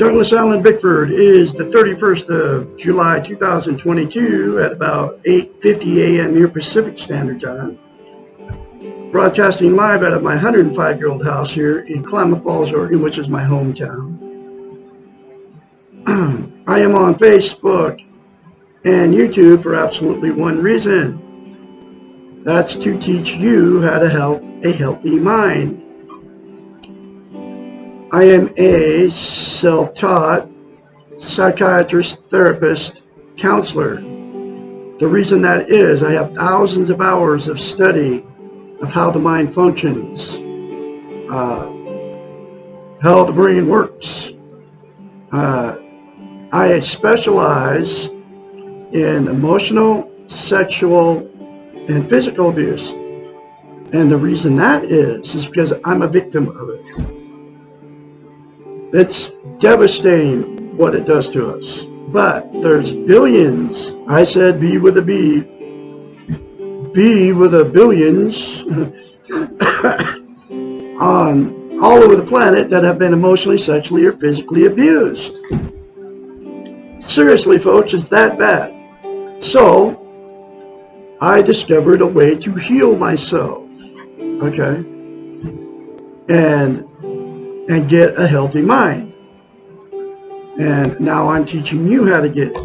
Douglas Allen Bickford is the 31st of July 2022 at about 8:50 a.m. here Pacific Standard Time. Broadcasting live out of my 105-year-old house here in Klamath Falls, Oregon, which is my hometown. I am on Facebook and YouTube for absolutely one reason. That's to teach you how to have a healthy mind. I am a self-taught psychiatrist, therapist, counselor. The reason that is, I have thousands of hours of study of how the mind functions, how the brain works. I specialize in emotional, sexual, and physical abuse. And the reason that is because I'm a victim of it. It's devastating what it does to us. But there's billions, I said B with a B, B with a billions, on all over the planet that have been emotionally, sexually, or physically abused. Seriously, folks, it's that bad. So, I discovered a way to heal myself, okay, and get a healthy mind. And now I'm teaching you how to get it.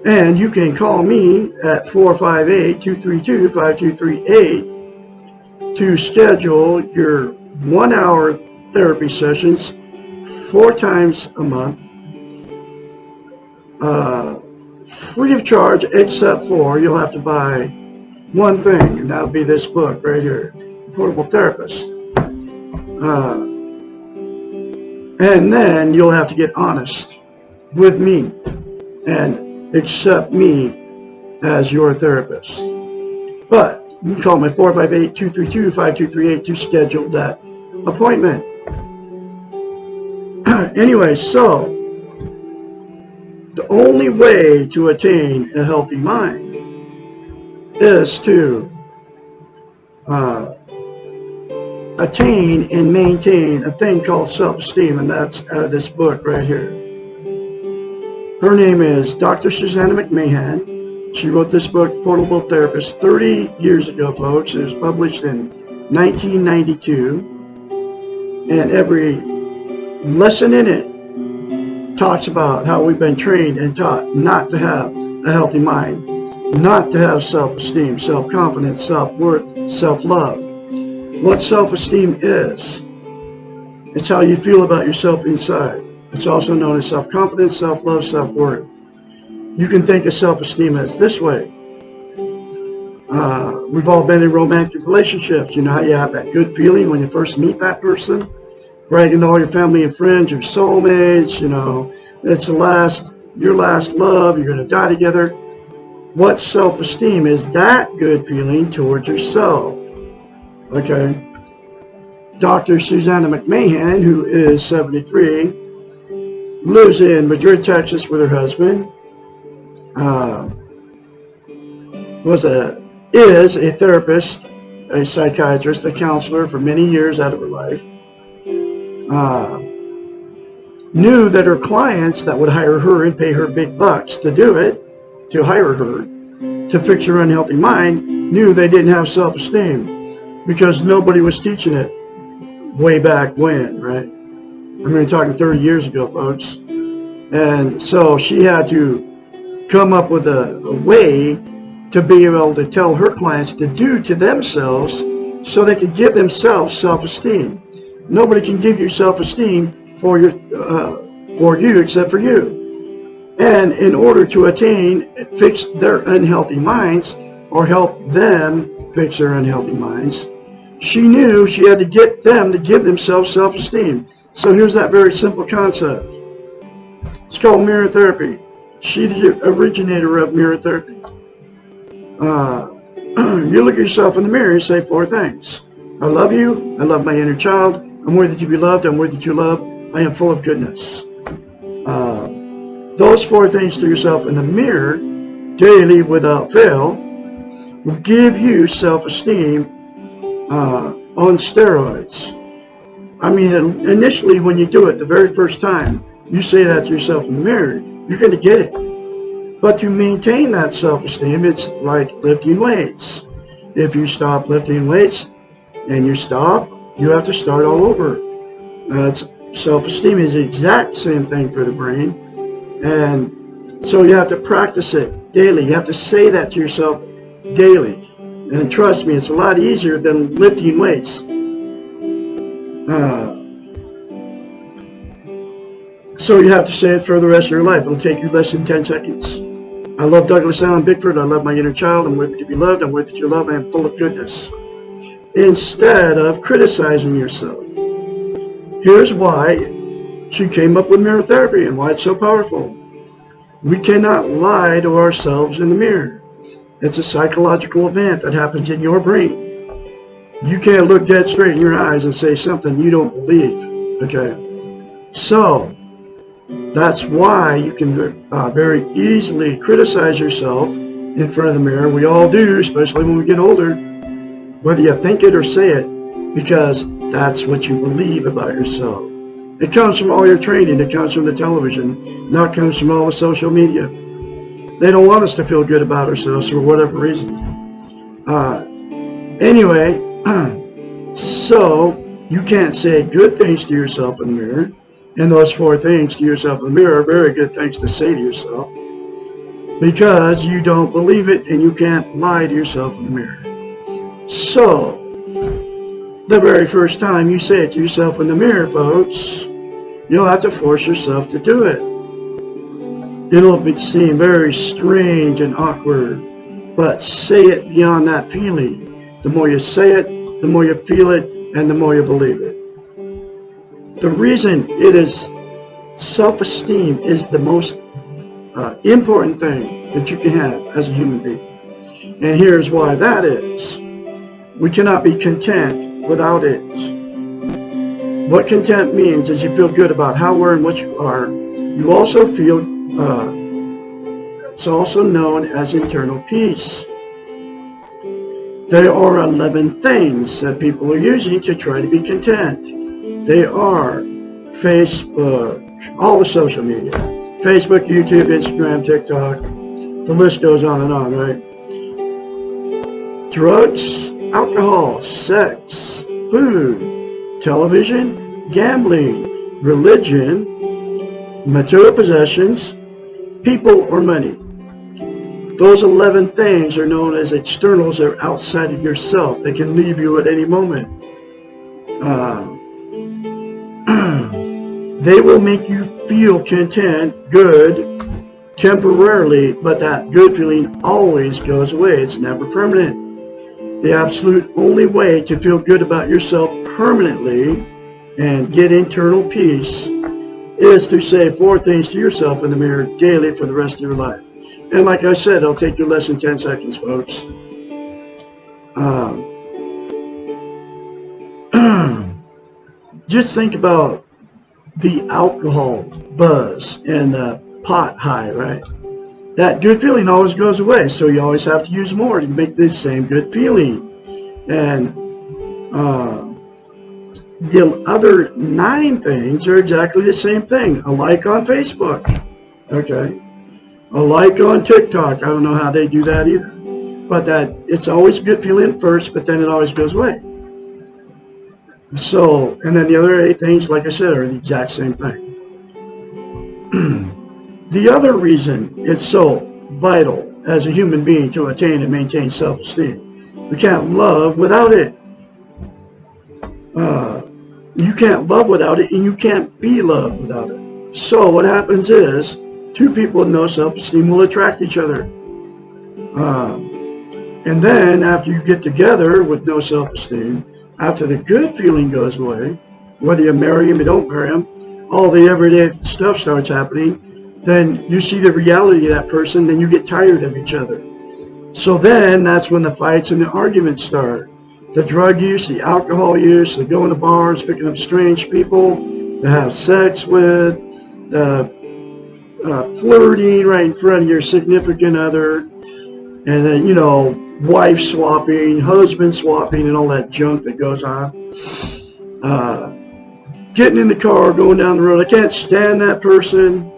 And you can call me at 458-232-5238 to schedule your 1-hour therapy sessions 4 times a month, free of charge, except for you'll have to buy one thing, and that'll be this book right here, Portable Therapist. And then you'll have to get honest with me and accept me as your therapist. But you can call me 458-232-5238 to schedule that appointment. Anyway, so the only way to attain a healthy mind is to attain and maintain a thing called self-esteem, and that's out of this book right here. Her name is Dr. Susanna McMahon. She wrote this book, Portable Therapist, 30 years ago, folks. It was published in 1992, and every lesson in it talks about how we've been trained and taught not to have a healthy mind, not to have self-esteem, self-confidence, self-worth, self-love. What self-esteem is, it's how you feel about yourself inside. It's also known as self-confidence, self-love, self-worth. You can think of self-esteem as this way. We've all been in romantic relationships. You know how you have that good feeling when you first meet that person? Bragging to all your family and friends, your soulmates, you know, it's your last love, you're going to die together. What self-esteem is? That good feeling towards yourself. Okay. Dr. Susanna McMahon, who is 73, lives in Madrid, Texas with her husband. Is a therapist, a psychiatrist, a counselor for many years out of her life. Knew that her clients that would hire her and pay her big bucks to do it, to hire her, to fix her unhealthy mind, knew they didn't have self-esteem because nobody was teaching it way back when, right? I mean, talking 30 years ago, folks. And so she had to come up with a way to be able to tell her clients to do to themselves so they could give themselves self-esteem. Nobody can give you self-esteem for you except for you. And in order to fix their unhealthy minds, or help them fix their unhealthy minds, she knew she had to get them to give themselves self-esteem. So here's that very simple concept. It's called mirror therapy. She's the originator of mirror therapy. You look at yourself in the mirror and say 4 things. I love you. I love my inner child. I'm worthy to be loved. I'm worthy to love. I am full of goodness. Those 4 things to yourself in the mirror, daily without fail, will give you self-esteem on steroids. I mean, initially when you do it the very first time, you say that to yourself in the mirror, you're going to get it. But to maintain that self-esteem, it's like lifting weights. If you stop lifting weights and you stop, you have to start all over. Self-esteem is the exact same thing for the brain. And so you have to practice it daily. You have to say that to yourself daily. And trust me, it's a lot easier than lifting weights. So you have to say it for the rest of your life. It'll take you less than 10 seconds. I love Douglas Allen Bickford. I love my inner child. I'm worthy to be loved. I'm worthy to love. I am full of goodness. Instead of criticizing yourself. Here's why she came up with mirror therapy and why it's so powerful. We cannot lie to ourselves in the mirror. It's a psychological event that happens in your brain. You can't look dead straight in your eyes and say something you don't believe. Okay? So, that's why you can very easily criticize yourself in front of the mirror. We all do, especially when we get older, whether you think it or say it, because that's what you believe about yourself. It comes from all your training. It comes from the television. Not comes from all the social media. They don't want us to feel good about ourselves for whatever reason. Anyway, so you can't say good things to yourself in the mirror. And those 4 things to yourself in the mirror are very good things to say to yourself, because you don't believe it and you can't lie to yourself in the mirror. So, the very first time you say it to yourself in the mirror, folks, you'll have to force yourself to do it. It'll seem very strange and awkward, but say it beyond that feeling. The more you say it, the more you feel it, and the more you believe it. The reason it is self-esteem is the most important thing that you can have as a human being. And here's why that is. We cannot be content without it. What content means is you feel good about how, where, and what you are. You also feel, it's also known as internal peace. There are 11 things that people are using to try to be content. They are Facebook, all the social media, Facebook, YouTube, Instagram, TikTok, the list goes on and on, right? Drugs, alcohol, sex, food, television, gambling, religion, material possessions, people, or money. Those 11 things are known as externals. They're outside of yourself. They can leave you at any moment. They will make you feel content, good, temporarily, but that good feeling always goes away. It's never permanent. The absolute only way to feel good about yourself permanently and get internal peace is to say 4 things to yourself in the mirror daily for the rest of your life. And like I said, it'll take you less than 10 seconds, folks. Just think about the alcohol buzz and the pot high, right? That good feeling always goes away, so you always have to use more to make this same good feeling. And the other 9 things are exactly the same thing. A like on Facebook, okay? A like on TikTok. I don't know how they do that either. But that it's always good feeling first, but then it always goes away. So, and then the other 8 things, like I said, are the exact same thing. The other reason it's so vital as a human being to attain and maintain self-esteem, we can't love without it. You can't love without it, and you can't be loved without it. So what happens is, 2 people with no self-esteem will attract each other. And then after you get together with no self-esteem, after the good feeling goes away, whether you marry him or don't marry him, all the everyday stuff starts happening, then you see the reality of that person, then you get tired of each other. So then that's when the fights and the arguments start. The drug use, the alcohol use, the going to bars, picking up strange people to have sex with, flirting right in front of your significant other, and then, you know, wife swapping, husband swapping, and all that junk that goes on. getting in the car, going down the road. I can't stand that person.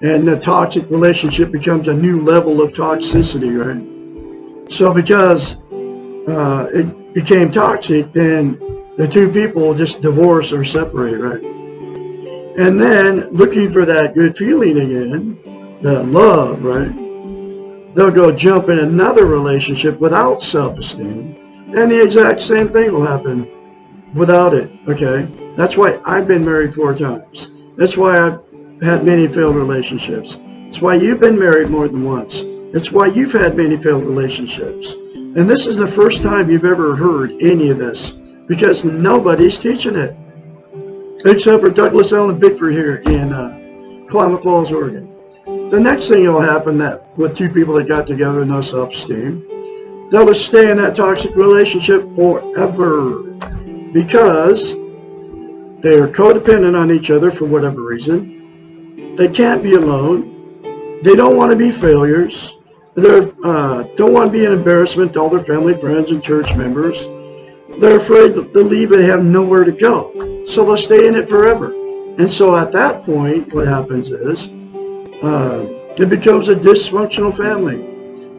And the toxic relationship becomes a new level of toxicity, right? So because it became toxic, then the two people just divorce or separate, right? And then looking for that good feeling again, that love, right? They'll go jump in another relationship without self-esteem, and the exact same thing will happen without it, okay? That's why I've been married 4 times. That's why I've had many failed relationships. It's why you've been married more than once. It's why you've had many failed relationships. And this is the first time you've ever heard any of this, because nobody's teaching it, except for Douglas, Allen, and Bickford here in Klamath Falls, Oregon. The next thing will happen that with two people that got together with no self-esteem, they'll just stay in that toxic relationship forever because they are codependent on each other for whatever reason. They can't be alone. They don't want to be failures. They don't want to be an embarrassment to all their family, friends, and church members. They're afraid to leave. They have nowhere to go. So they'll stay in it forever. And so at that point, what happens is it becomes a dysfunctional family.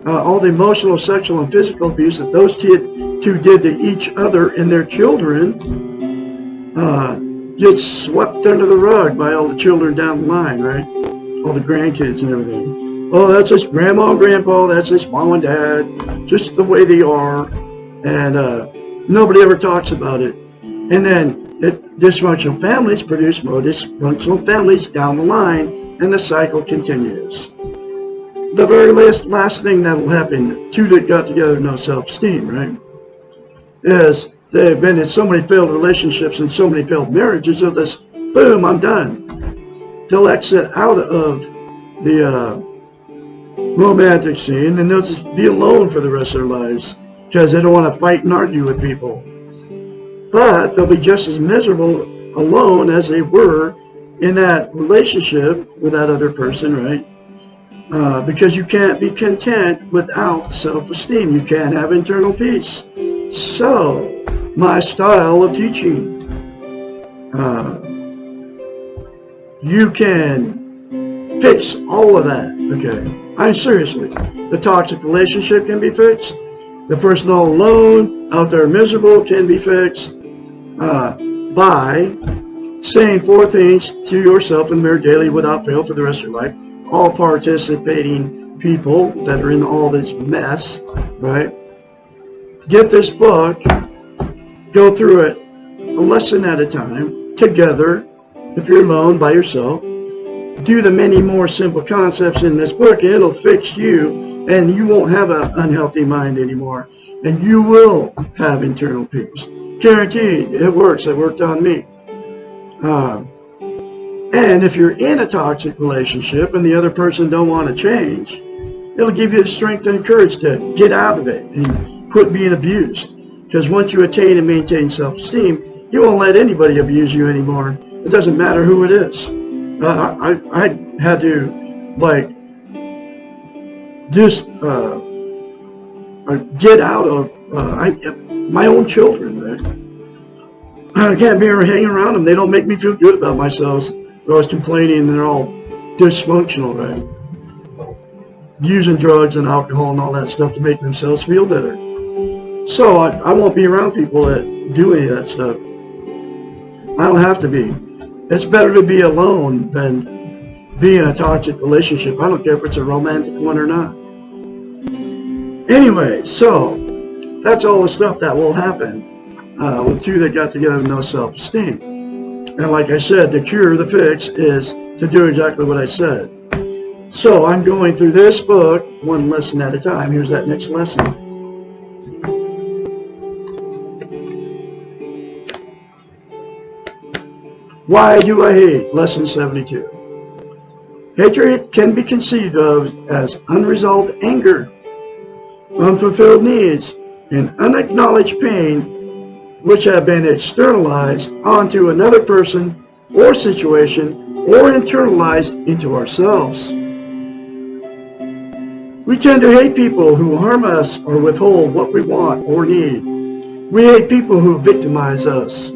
All the emotional, sexual, and physical abuse that those two did to each other and their children gets swept under the rug by all the children down the line, right? All the grandkids and everything. Oh, that's just grandma and grandpa, that's just mom and dad, just the way they are. And nobody ever talks about it. And then dysfunctional families produce more dysfunctional families down the line, and the cycle continues. The very last thing that will happen, two that got together with no self-esteem, right, is they've been in so many failed relationships and so many failed marriages, they'll just, boom, I'm done. They'll exit out of the romantic scene, and they'll just be alone for the rest of their lives because they don't want to fight and argue with people. But they'll be just as miserable alone as they were in that relationship with that other person, right? Because you can't be content without self-esteem. You can't have internal peace. So, my style of teaching, you can fix all of that, okay? I mean, seriously, the toxic relationship can be fixed. The person all alone, out there miserable, can be fixed by saying 4 things to yourself in the mirror daily without fail for the rest of your life. All participating people that are in all this mess, right? Get this book, go through it a lesson at a time, together, if you're alone, by yourself. Do the many more simple concepts in this book, and it'll fix you, and you won't have an unhealthy mind anymore, and you will have internal peace. Guaranteed, it works. It worked on me. And if you're in a toxic relationship and the other person don't want to change, it'll give you the strength and courage to get out of it and quit being abused. Because once you attain and maintain self-esteem, you won't let anybody abuse you anymore. It doesn't matter who it is. I had to, like, just get out of my own children, right? I can't be hanging around them. They don't make me feel good about myself. They're always complaining and they're all dysfunctional, right? Using drugs and alcohol and all that stuff to make themselves feel better. So I won't be around people that do any of that stuff. I don't have to be. It's better to be alone than be in a toxic relationship. I don't care if it's a romantic one or not. Anyway, so that's all the stuff that will happen with two that got together with no self-esteem. And like I said, the cure, the fix, is to do exactly what I said. So I'm going through this book one lesson at a time. Here's that next lesson. Why do I hate? Lesson 72. Hatred can be conceived of as unresolved anger, unfulfilled needs, and unacknowledged pain which have been externalized onto another person or situation or internalized into ourselves. We tend to hate people who harm us or withhold what we want or need. We hate people who victimize us.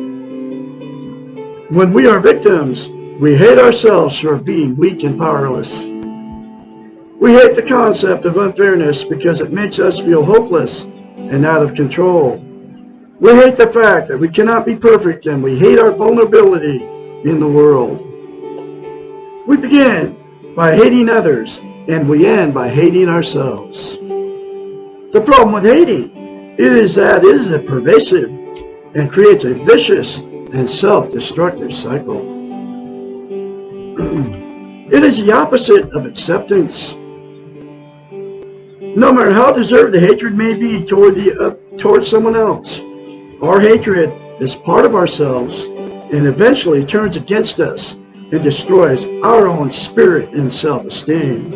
When we are victims, we hate ourselves for being weak and powerless. We hate the concept of unfairness because it makes us feel hopeless and out of control. We hate the fact that we cannot be perfect, and we hate our vulnerability in the world. We begin by hating others, and we end by hating ourselves. The problem with hating is that it is pervasive and creates a vicious and self-destructive cycle. It is the opposite of acceptance. No matter how deserved the hatred may be toward someone else, our hatred is part of ourselves and eventually turns against us and destroys our own spirit and self-esteem.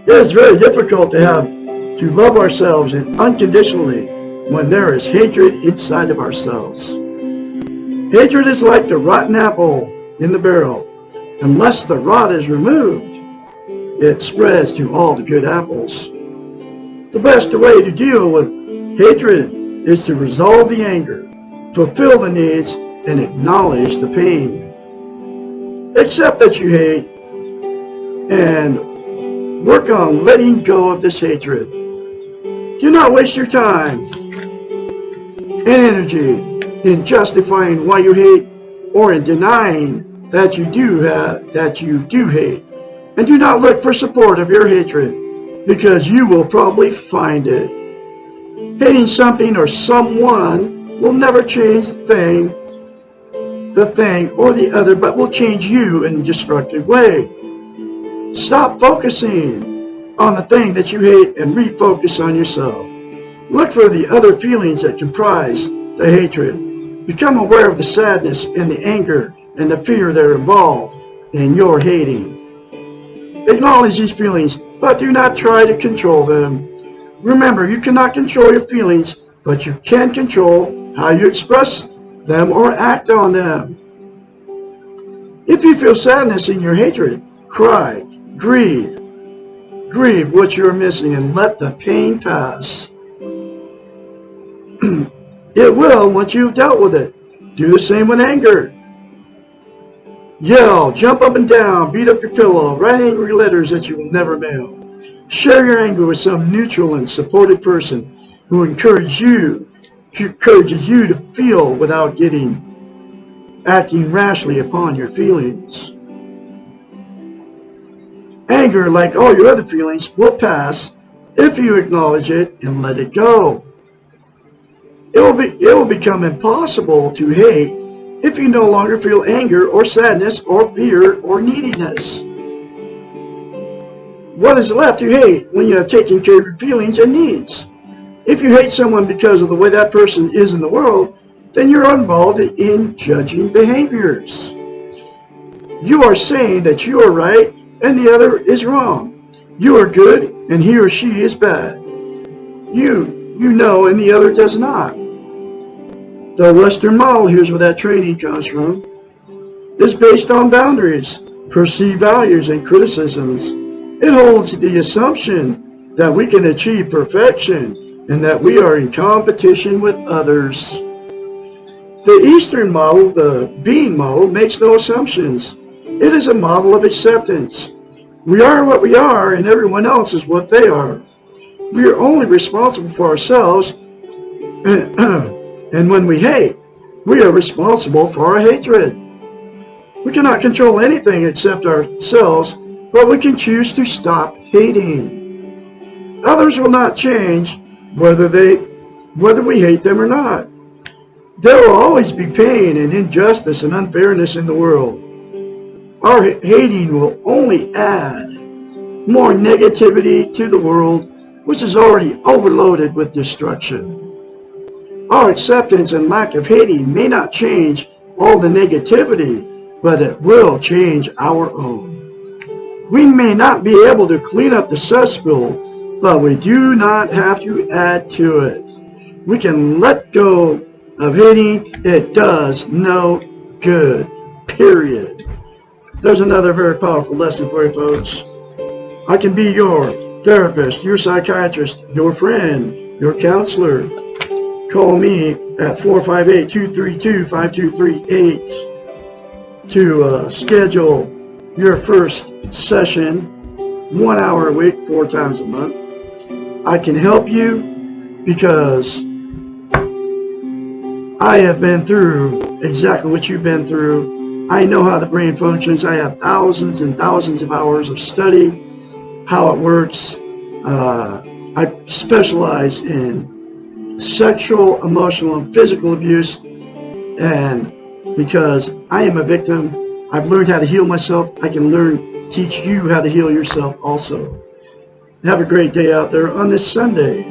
It is very difficult to love ourselves unconditionally when there is hatred inside of ourselves. Hatred is like the rotten apple in the barrel. Unless the rot is removed, it spreads to all the good apples. The best way to deal with hatred is to resolve the anger, fulfill the needs, and acknowledge the pain. Accept that you hate and work on letting go of this hatred. Do not waste your time and energy in justifying why you hate or in denying that you do hate. And do not look for support of your hatred, because you will probably find it. Hating something or someone will never change the thing or the other, but will change you in a destructive way. Stop focusing on the thing that you hate and refocus on yourself. Look for the other feelings that comprise the hatred. Become aware of the sadness and the anger and the fear that are involved in your hating. Acknowledge these feelings, but do not try to control them. Remember, you cannot control your feelings, but you can control how you express them or act on them. If you feel sadness in your hatred, cry, grieve. Grieve what you are missing and let the pain pass. It will once you've dealt with it. Do the same with anger. Yell, jump up and down, beat up your pillow, write angry letters that you will never mail. Share your anger with some neutral and supportive person who encourages you to feel without acting rashly upon your feelings. Anger, like all your other feelings, will pass if you acknowledge it and let it go. It will become impossible to hate if you no longer feel anger or sadness or fear or neediness. What is left to hate when you have taken care of your feelings and needs? If you hate someone because of the way that person is in the world, then you're involved in judging behaviors. You are saying that you are right and the other is wrong. You are good and he or she is bad. You know and the other does not. The Western model, here's where that training comes from, is based on boundaries, perceived values, and criticisms. It holds the assumption that we can achieve perfection and that we are in competition with others. The Eastern model, the being model, makes no assumptions. It is a model of acceptance. We are what we are and everyone else is what they are. We are only responsible for ourselves and when we hate, we are responsible for our hatred. We cannot control anything except ourselves, but we can choose to stop hating. Others will not change whether we hate them or not. There will always be pain and injustice and unfairness in the world. Our hating will only add more negativity to the world, which is already overloaded with destruction. Our acceptance and lack of hating may not change all the negativity, but it will change our own. We may not be able to clean up the cesspool, but we do not have to add to it. We can let go of hating. It does no good, period. There's another very powerful lesson for you folks. I can be your therapist, your psychiatrist, your friend, your counselor. Call me at 458-232-5238 to schedule your first session, 1 hour a week, 4 times a month. I can help you because I have been through exactly what you've been through. I know how the brain functions. I have thousands and thousands of hours of study, how it works. I specialize in sexual, emotional, and physical abuse. And because I am a victim, I've learned how to heal myself. I can teach you how to heal yourself also. Have a great day out there on this Sunday.